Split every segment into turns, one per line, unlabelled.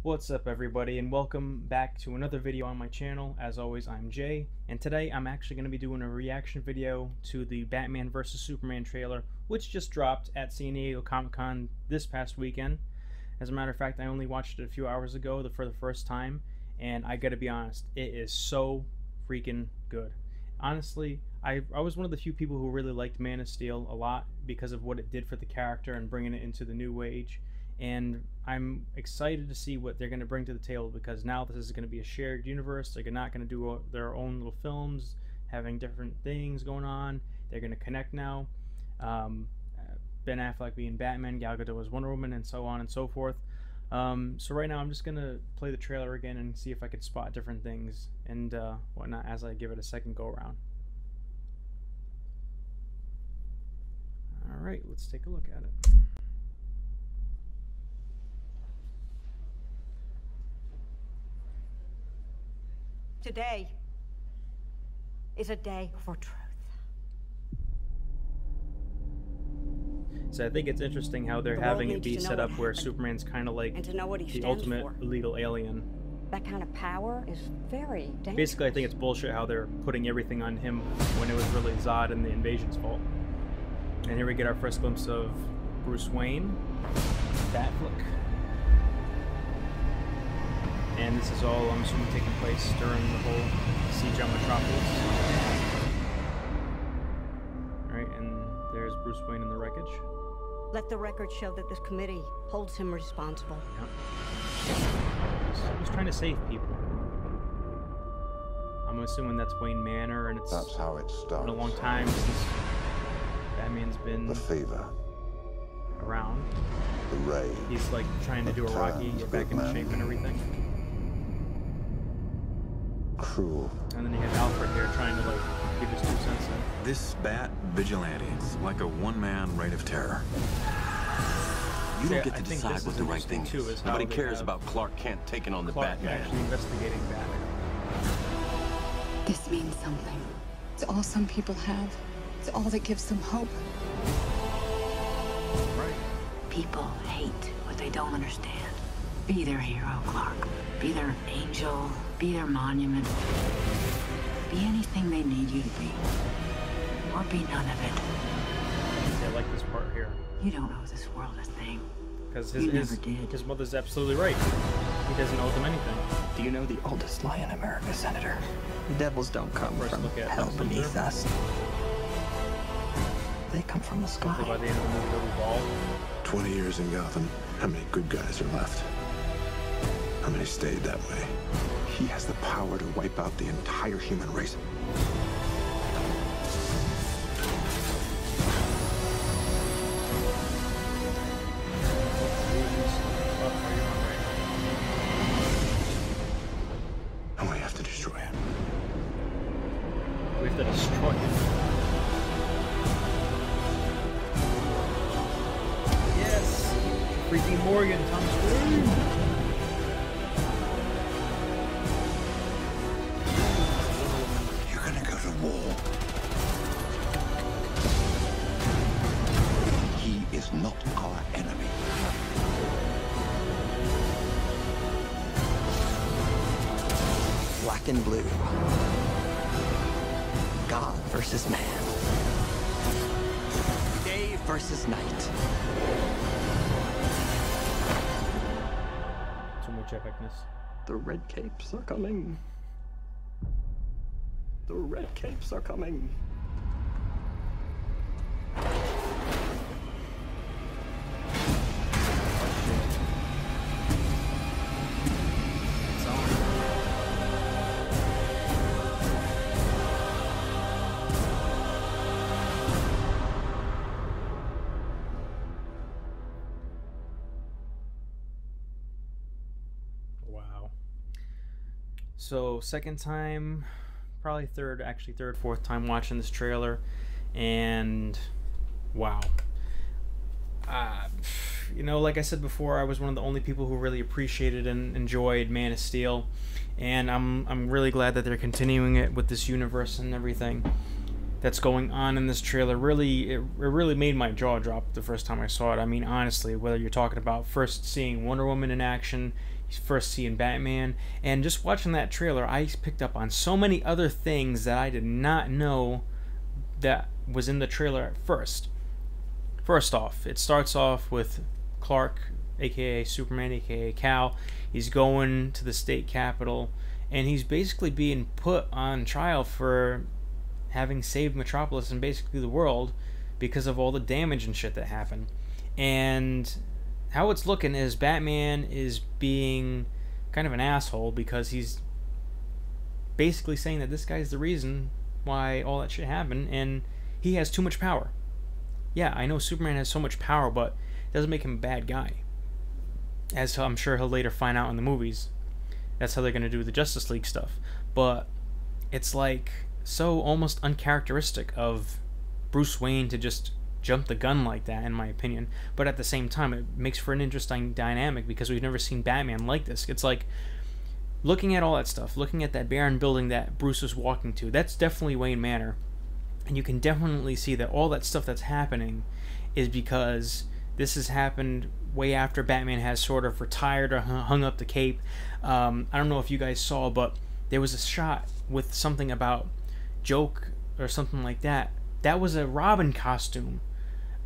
What's up everybody, and welcome back to another video on my channel. As always, I'm Jay, and today I'm actually going to be doing a reaction video to the Batman vs Superman trailer, which just dropped at San Diego Comic-Con this past weekend. As a matter of fact, I only watched it a few hours ago for the first time, and I gotta be honest, it is so freaking good. Honestly, I was one of the few people who really liked Man of Steel a lot because of what it did for the character and bringing it into the new age. And I'm excited to see what they're going to bring to the table, because now this is going to be a shared universe. They're not going to do their own little films, having different things going on. They're going to connect now. Ben Affleck being Batman, Gal Gadot as Wonder Woman, and so on and so forth. So right now I'm just going to play the trailer again and see if I could spot different things and whatnot as I give it a second go around. Alright, let's take a look at it.
Today is a day for truth.
So I think it's interesting how they're having it be set up where Superman's kind of like the ultimate illegal alien.
That kind of power is very dangerous.
Basically, I think it's bullshit how they're putting everything on him when it was really Zod and the Invasion's fault. And here we get our first glimpse of Bruce Wayne, Batfleck. And this is all, I'm assuming, taking place during the whole siege on Metropolis. Alright, and there's Bruce Wayne in the wreckage.
Let the record show that this committee holds him responsible.
Yep. He's trying to save people. I'm assuming that's Wayne Manor, and
that's how it starts.
Been a long time since Batman's been
the fever
around.
The rage.
He's like trying to do a Rocky, get back into shape and everything.
Cruel.
And then you have Alfred here trying to like give his 2 cents in.
This Bat vigilante is like a one-man reign of terror. You don't get to decide what the right thing is. Nobody cares about Clark Kent taking on the Batman.
Actually investigating Batman.
This means something. It's all some people have. It's all that gives them hope.
Right.
People hate what they don't understand. Be their hero, Clark. Be their angel. Be their monument. Be anything they need you to be. Or be none of it.
I like this part here.
You don't owe this world a thing.
Because his mother's absolutely right. He doesn't owe them anything.
Do you know the oldest lie in America, Senator? The devils don't come from hell beneath us. They come from the sky.
By the end of the movie, they'll evolve.
20 years in Gotham. How many good guys are left? How many stayed that way? He has the power to wipe out the entire human race. And we have to destroy him.
We have to destroy him. Yes! Freaking Morgan, Thomas Wayne!
War. He is not our enemy.
Black and blue. God versus man. Day versus night.
So much epicness.
The red capes are coming. The red capes are coming.
Wow. So second time, probably third, fourth time watching this trailer, and wow. You know, like I said before, I was one of the only people who really appreciated and enjoyed Man of Steel, and I'm really glad that they're continuing it with this universe and everything. that's going on in this trailer really, it really made my jaw drop the first time I saw it. I mean, honestly, whether you're talking about first seeing Wonder Woman in action, first seeing Batman, and just watching that trailer, I picked up on so many other things that I did not know that was in the trailer at first. First off, it starts off with Clark, aka Superman, aka Cal. He's going to the state capitol, and he's basically being put on trial for having saved Metropolis and basically the world because of all the damage and shit that happened. And how it's looking is Batman is being kind of an asshole because he's basically saying that this guy's the reason why all that shit happened, and he has too much power. Yeah, I know Superman has so much power, but it doesn't make him a bad guy, as I'm sure he'll later find out in the movies. That's how they're going to do the Justice League stuff. But it's like so almost uncharacteristic of Bruce Wayne to just jump the gun like that, in my opinion. But at the same time, it makes for an interesting dynamic because we've never seen Batman like this. It's like looking at all that stuff, looking at that barren building that Bruce was walking to, that's definitely Wayne Manor. And you can definitely see that all that stuff that's happening is because this has happened way after Batman has sort of retired or hung up the cape. I don't know if you guys saw, but there was a shot with something about Joke or something like that. That was a Robin costume.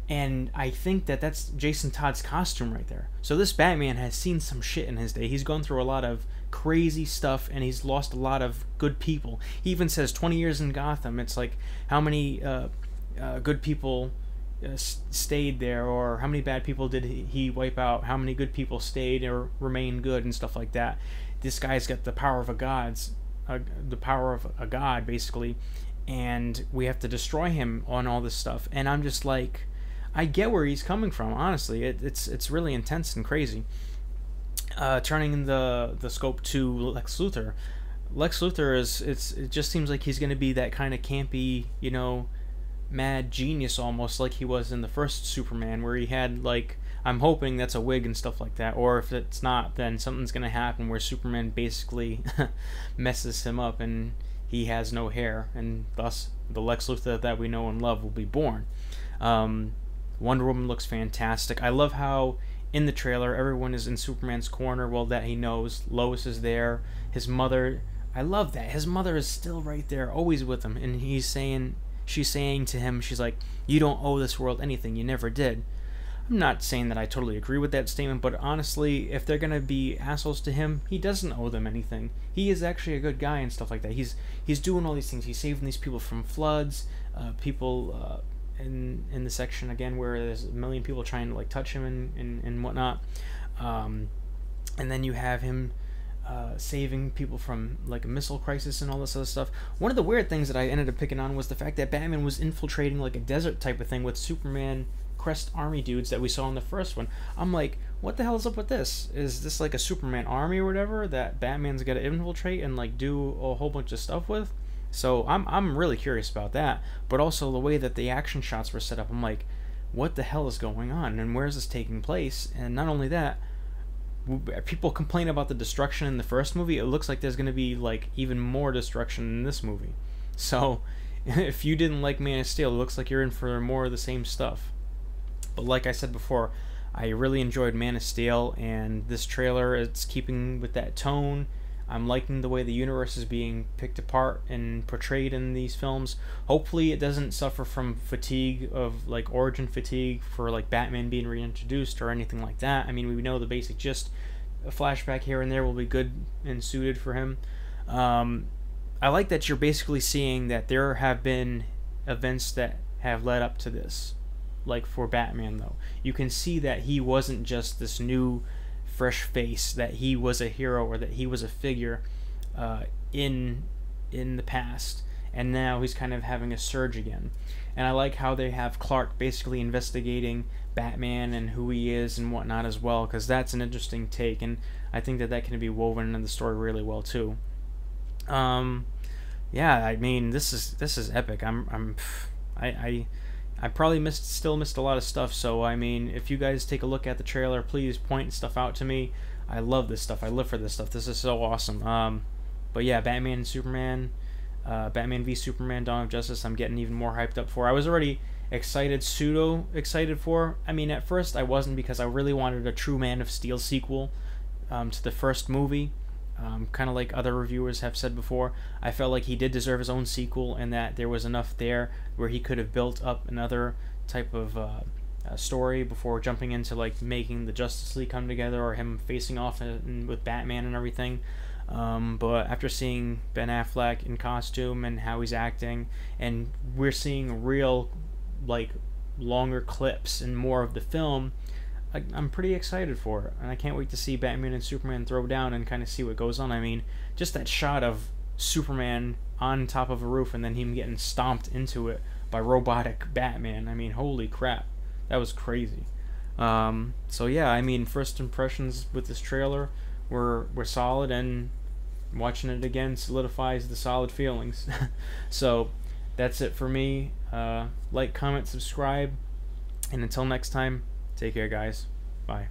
And I think that that's Jason Todd's costume right there. So this Batman has seen some shit in his day. He's gone through a lot of crazy stuff, and he's lost a lot of good people. He even says 20 years in Gotham. It's like how many good people stayed there, or how many bad people did he wipe out? How many good people stayed or remained good and stuff like that. This guy's got the power of the power of a god, basically, and we have to destroy him on all this stuff. And I'm just like, I get where he's coming from, honestly. It's really intense and crazy. Turning the scope to Lex Luthor. Lex Luthor it just seems like he's going to be that kind of campy, you know, mad genius almost, like he was in the first Superman, where he had, like, I'm hoping that's a wig and stuff like that, or if it's not, then something's going to happen where Superman basically messes him up and he has no hair, and thus the Lex Luthor that we know and love will be born. Wonder Woman looks fantastic. I love how in the trailer everyone is in Superman's corner, well, that he knows. Lois is there, his mother, I love that his mother is still right there, always with him, and she's saying to him, she's like, you don't owe this world anything, you never did. I'm not saying that I totally agree with that statement, but honestly, if they're gonna be assholes to him, he doesn't owe them anything. He is actually a good guy and stuff like that. He's doing all these things. He's saving these people from floods, people in the section again where there's a million people trying to like touch him and whatnot, and then you have him saving people from like a missile crisis and all this other stuff. One of the weird things that I ended up picking on was the fact that Batman was infiltrating like a desert type of thing with Superman Crest Army dudes that we saw in the first one. I'm like, what the hell is up with this? Is this like a Superman army or whatever that Batman's got to infiltrate and like do a whole bunch of stuff with? So I'm really curious about that. But also the way that the action shots were set up, I'm like, what the hell is going on and where is this taking place? And not only that, people complain about the destruction in the first movie. It looks like there's going to be like even more destruction in this movie. So if you didn't like Man of Steel, it looks like you're in for more of the same stuff. But like I said before, I really enjoyed Man of Steel, and this trailer, it's keeping with that tone. I'm liking the way the universe is being picked apart and portrayed in these films. Hopefully it doesn't suffer from fatigue of like origin fatigue for like Batman being reintroduced or anything like that. I mean, we know the basic gist. A flashback here and there will be good and suited for him. I like that you're basically seeing that there have been events that have led up to this. Like for Batman though, you can see that he wasn't just this new fresh face, that he was a hero or that he was a figure in the past, and now he's kind of having a surge again. And I like how they have Clark basically investigating Batman and who he is and whatnot as well, because that's an interesting take, and I think that can be woven into the story really well too. Yeah, I mean, this is epic. I probably still missed a lot of stuff, so I mean, if you guys take a look at the trailer, please point stuff out to me. I love this stuff. I live for this stuff. This is so awesome. But yeah, Batman and Superman, Batman v Superman: Dawn of Justice, I'm getting even more hyped up for. I was already pseudo excited for. I mean, at first I wasn't, because I really wanted a true Man of Steel sequel. to the first movie. Kind of like other reviewers have said before, I felt like he did deserve his own sequel, and that there was enough there where he could have built up another type of story before jumping into like making the Justice League come together, or him facing off with Batman and everything. But after seeing Ben Affleck in costume and how he's acting, and we're seeing real like longer clips and more of the film, I'm pretty excited for it, and I can't wait to see Batman and Superman throw down and kind of see what goes on. I mean, just that shot of Superman on top of a roof and then him getting stomped into it by robotic Batman, I mean, holy crap, that was crazy. So yeah, I mean, first impressions with this trailer were solid, and watching it again solidifies the solid feelings. So that's it for me. Like, comment, subscribe, and until next time, take care, guys. Bye.